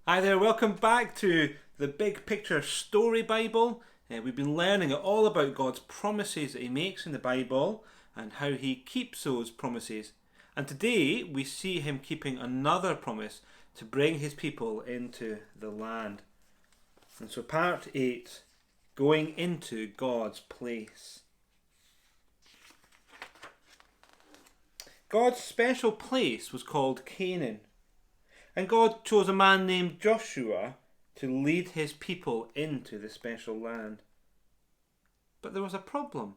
Hi there, welcome back to the Big Picture Story Bible. We've been learning all about God's promises that He makes in the Bible and how He keeps those promises. And today we see Him keeping another promise to bring His people into the land. And so, part 8, going into God's place. God's special place was called Canaan. And God chose a man named Joshua to lead his people into the special land. But there was a problem.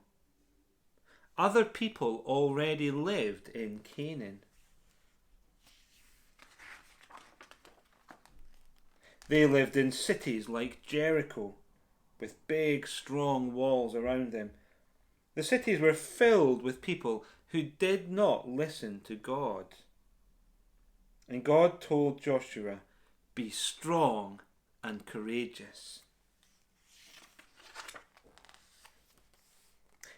Other people already lived in Canaan. They lived in cities like Jericho, with big, strong walls around them. The cities were filled with people who did not listen to God. And God told Joshua, "Be strong and courageous."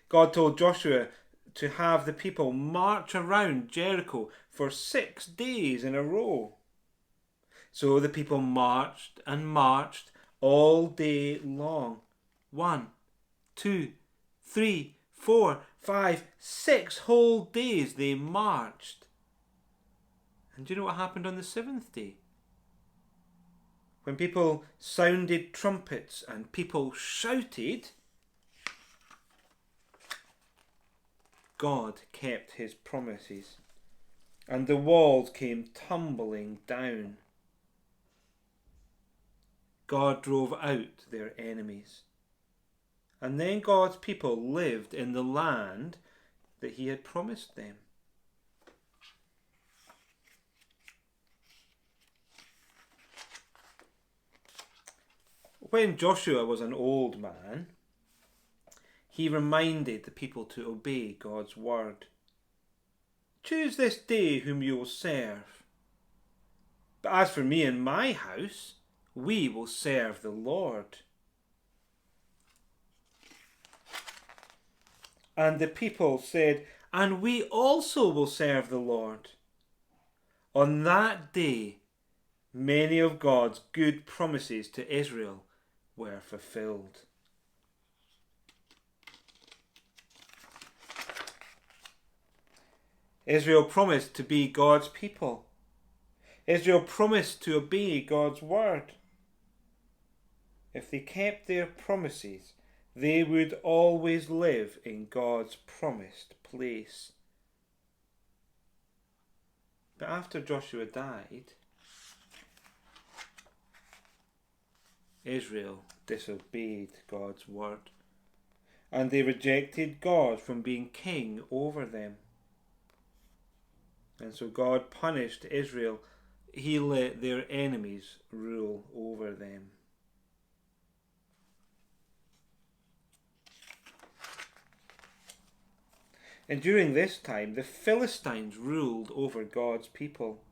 God told Joshua to have the people march around Jericho for 6 days in a row. So the people marched and marched all day long. 1, 2, 3, 4, 5, 6 whole days they marched. And do you know what happened on the 7th day? When people sounded trumpets and people shouted, God kept His promises, and the walls came tumbling down. God drove out their enemies. And then God's people lived in the land that He had promised them. When Joshua was an old man, he reminded the people to obey God's word. "Choose this day whom you will serve. But as for me and my house, we will serve the Lord." And the people said, "And we also will serve the Lord." On that day, many of God's good promises to Israel were fulfilled. Israel promised to be God's people. Israel promised to obey God's word. If they kept their promises, they would always live in God's promised place. But after Joshua died, Israel disobeyed God's word, and they rejected God from being king over them. And so God punished Israel. He let their enemies rule over them. And during this time, the Philistines ruled over God's people.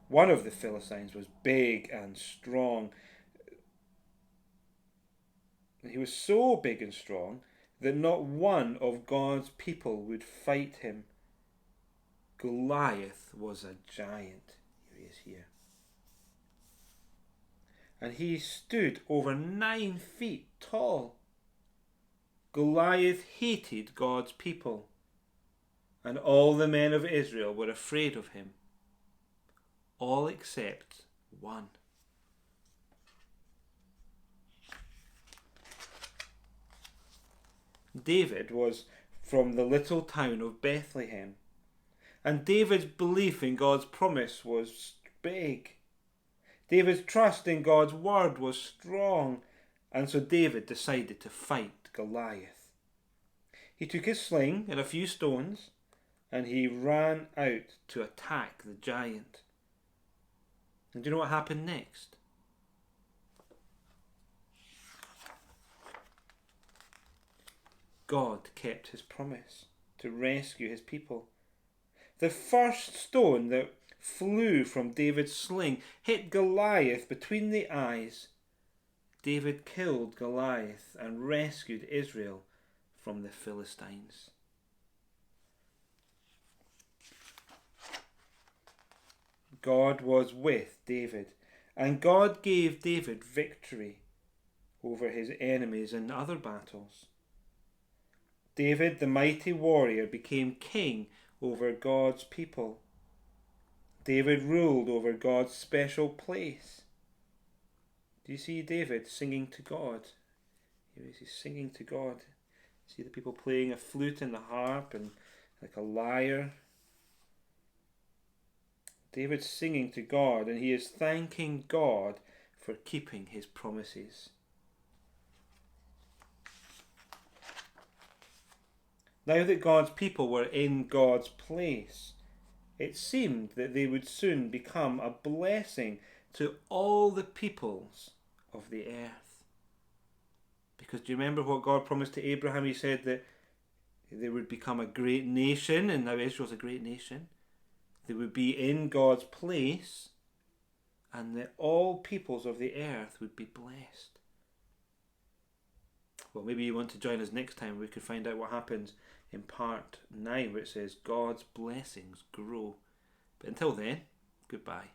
One of the Philistines was big and strong. He was so big and strong that not one of God's people would fight him. Goliath was a giant. Here he is here. And he stood over 9 feet tall. Goliath hated God's people, and all the men of Israel were afraid of him, all except one. David was from the little town of Bethlehem, and David's belief in God's promise was big. David's trust in God's word was strong, and so David decided to fight Goliath. He took his sling and a few stones, and he ran out to attack the giant. And do you know what happened next? God kept His promise to rescue His people. The first stone that flew from David's sling hit Goliath between the eyes. David killed Goliath and rescued Israel from the Philistines. God was with David, And God gave David victory over his enemies in other battles. David, the mighty warrior, became king over God's people. David ruled over God's special place. Do you see David singing to God? He's singing to God. See the people playing a flute and the harp and like a lyre. David's singing to God, and he is thanking God for keeping his promises. Now that God's people were in God's place, it seemed that they would soon become a blessing to all the peoples of the earth. Because do you remember what God promised to Abraham? He said that they would become a great nation, and now Israel's a great nation. They would be in God's place, and that all peoples of the earth would be blessed. Well, maybe you want to join us next time. We could find out what happens in part 9, where it says God's blessings grow. But until then, goodbye.